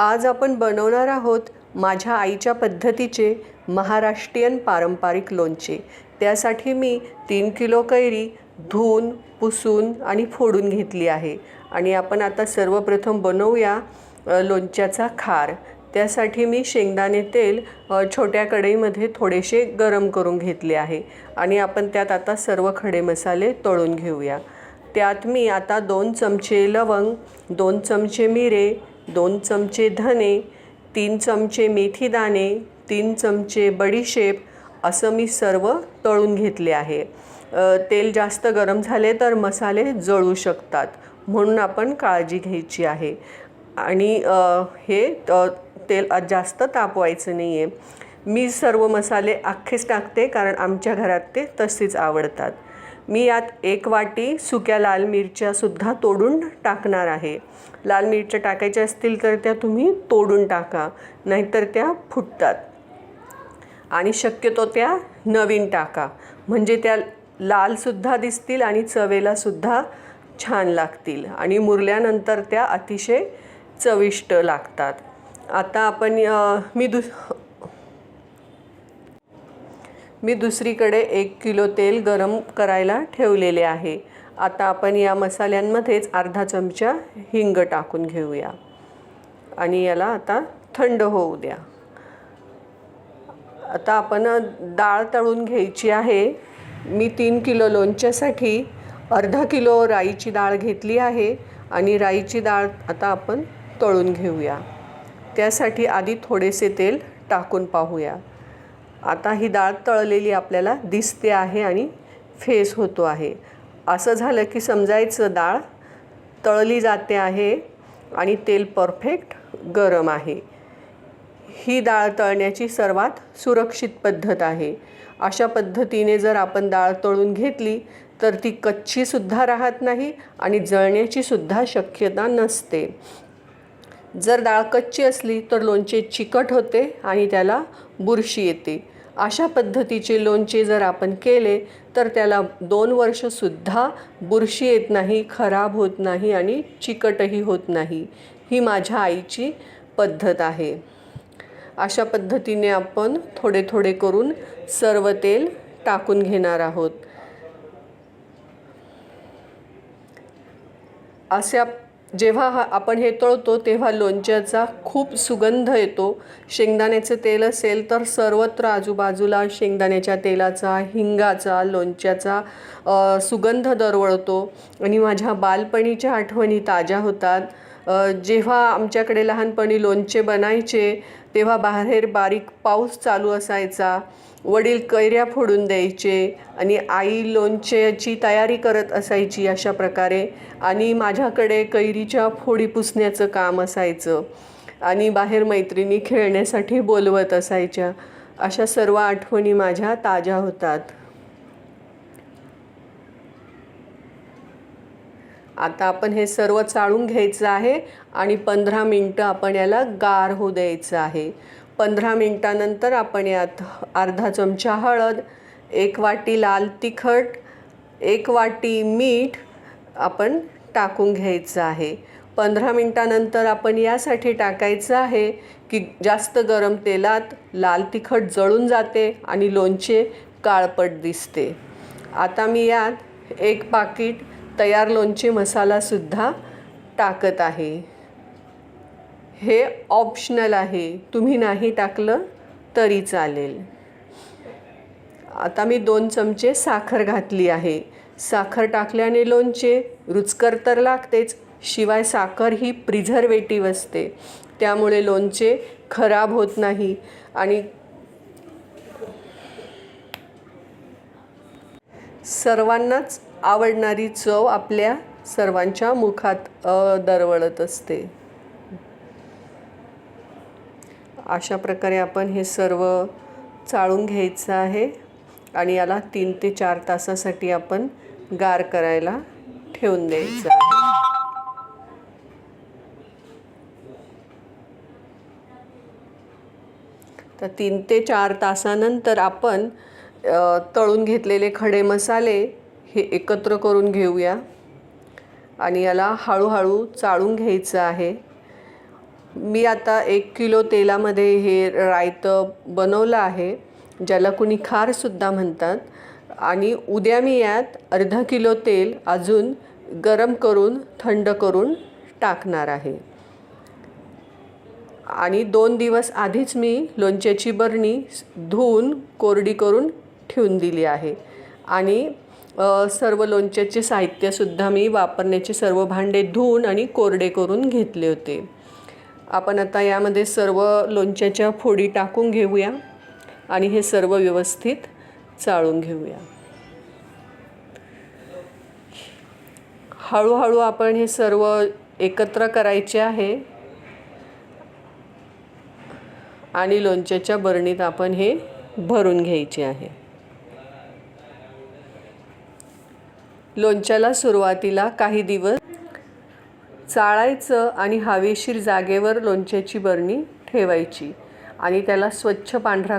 आज आपण बनवणार आहोत माझ्या आईच्या पद्धतीचे महाराष्ट्रीयन पारंपरिक लोणचे। त्यासाठी मी 3 किलो कैरी धुवून, पुसून आणि फोडून घेतली आहे। आणि आपण आता सर्वप्रथम बनवूया लोणच्याचा खार। त्यासाठी मी शेंगदाणे तेल छोट्या कढईमध्ये थोडेसे गरम करून घेतले आहे आणि आपण त्यात आता सर्व खडे मसाले तळून घेऊया। त्यात मी आता 2 चमचे लवंग, 2 चमचे मिरे, 2 चमचे धने, 3 चमचे मेथी दाणे, 3 चमचे बडीशेप असं मी सर्व तळून घेतले आहे। तेल जास्त गरम झाले तर मसाले जळू शकतात, म्हणून आपण काळजी घ्यायची आहे। आणि हे तेल जास्त तापवायचं नाही आहे। मी सर्व मसाले अख्खेच टाकते, कारण आमच्या घरात ते तसेच आवडतात। मी यात 1 वाटी सुक्या लाल मिरच्या सुद्धा तोडून टाकणार आहे। लाल मिरच्या टाकायच्या असतील तर त्या तुम्ही तोडून टाका, नाहीतर त्या फुटतात। आणि शक्यतो त्या नवीन टाका, म्हणजे त्या लाल सुद्धा दिसतील आणि चवेला सुद्धा छान लागतील आणि मुरल्यानंतर त्या अतिशय चविष्ट लागतात। आता आपण मी दुसरीकडे 1 किलो तेल गरम करायला ठेवलेले आहे। आता आपण या मसाल्यांमध्येच अर्धा चमचा हिंग टाकून घेऊया आणि याला आता थंड होऊ द्या। आता आपण डाळ तळून घ्यायची आहे। मी 3 किलो लोणच्यासाठी अर्धा किलो राईची डाळ घेतली आहे आणि राईची डाळ आता आपण तळून घेऊया। त्यासाठी आधी थोडेसे तेल टाकून पाहूया। आता ही डाळ तळलेली आपल्याला दिसते आहे आणि फेस होतो आहे। असं झालं की समजायचं डाळ तळली जाते आहे आणि तेल परफेक्ट गरम आहे। ही डाळ तळण्याची सर्वात सुरक्षित पद्धत आहे। अशा पद्धतीने जर आपण डाळ तळून घेतली तर ती कच्ची सुद्धा राहत नाही आणि जळण्याची सुद्धा शक्यता नसते। जर डाळ कच्ची असली तर लोणचे चिकट होते आणि त्याला बुरशी येते। अशा पद्धतीचे लोणचे जर आपण केले तर त्याला 2 वर्ष सुद्धा बुरशी येत नाही, खराब होत नाही आणि चिकटही होत नाही। ही माझ्या आईची पद्धत आहे। अशा पद्धतीने आपण थोडे थोडे करून सर्व तेल टाकून घेणार आहोत। अशा जेव्हा आपण हे तळतो तेव्हा लोणच्याचा खूप सुगंध येतो। शेंगदाण्याचे तेल असेल तर सर्वत्र आजूबाजूला शेंगदाण्याच्या तेलाचा, हिंगाचा, लोणच्याचा सुगंध दरवळतो आणि माझ्या बालपणीच्या आठवणी ताज्या होतात। जेव्हा आमच्याकडे लहानपणी लोणचे बनायचे तेव्हा बाहेर बारीक पाऊस चालू असायचा। वडील कैऱ्या फोडून द्यायचे आणि आई लोणच्याची तयारी करत असायची अशा प्रकारे, आणि माझ्याकडे कैरीच्या फोडी पुसण्याचं काम असायचं आणि बाहेर मैत्रिणी खेळण्यासाठी बोलवत असायच्या। अशा सर्व आठवणी माझ्या ताज्या होतात। आता आपण हे सर्व चाळून घ्यायचं आहे आणि 15 मिनिटं आपण याला गार होऊ द्यायचं आहे। 15 मिनिटानंतर आपण यात अर्धा चमचा हळद, 1 वाटी लाल तिखट, 1 वाटी मीठ आपण टाकून घ्यायचं आहे। 15 मिनिटानंतर आपण यासाठी टाकायचं आहे की जास्त गरम तेलात लाल तिखट जळून जाते आणि लोणचे काळपट दिसते। आता मी यात 1 पाकीट तयार लोणचे मसाला सुद्धा टाकत आहे। हे ऑप्शनल आहे, तुम्ही नाही टाकलं तरी चालेल। आता मी 2 चमचे साखर घातली आहे। साखर टाकल्याने लोणचे रुचकर तर लागतेच, शिवाय साखर ही प्रिझर्वेटिव्ह असते, त्यामुळे लोणचे खराब होत नाही आणि सर्वांनाच आवडणारी चव आपल्या सर्वांच्या मुखात दरवळत असते। अशा प्रकारे आपण हे सर्व चाळून घ्यायचं आहे आणि याला 3 ते 4 तासासाठी आपण गार करायला ठेवून द्यायचं आहे। तर 3 ते 4 तासानंतर आपण तळून घेतलेले खडे मसाले हे एकत्र करून घेऊया आणि याला हळूहळू चाळून घ्यायचं आहे। मी आता 1 किलो तेलामध्ये हे रायतं बनवलं आहे, ज्याला कुणी खारसुद्धा म्हणतात. आणि उद्या मी यात अर्धा किलो तेल अजून गरम करून थंड करून टाकणार आहे. आणि 2 दिवस आधीच मी लोणच्याची बरणी धुवून कोरडी करून ठेवून दिली आहे. आणि सर्व लोणच्याचे साहित्यसुद्धा मी वापरण्याचे सर्व भांडे धुवून आणि कोरडे करून घेतले होते. आपण आता यामध्ये सर्व लोणच्याच्या फोडी टाकून घेऊया आणि हे सर्व व्यवस्थित चाळून घेऊया. हळूहळू आपण हे सर्व एकत्र करायचे आहे आणि लोणच्याच्या बरणीत आपण हे भरून घ्यायचे आहे. लोणच्याला सुरुवातीला काही दिवस चाळायचं आणि हवेशीर जागेवर लोणच्याची बरणी ठेवायची आणि त्याला स्वच्छ पांढरा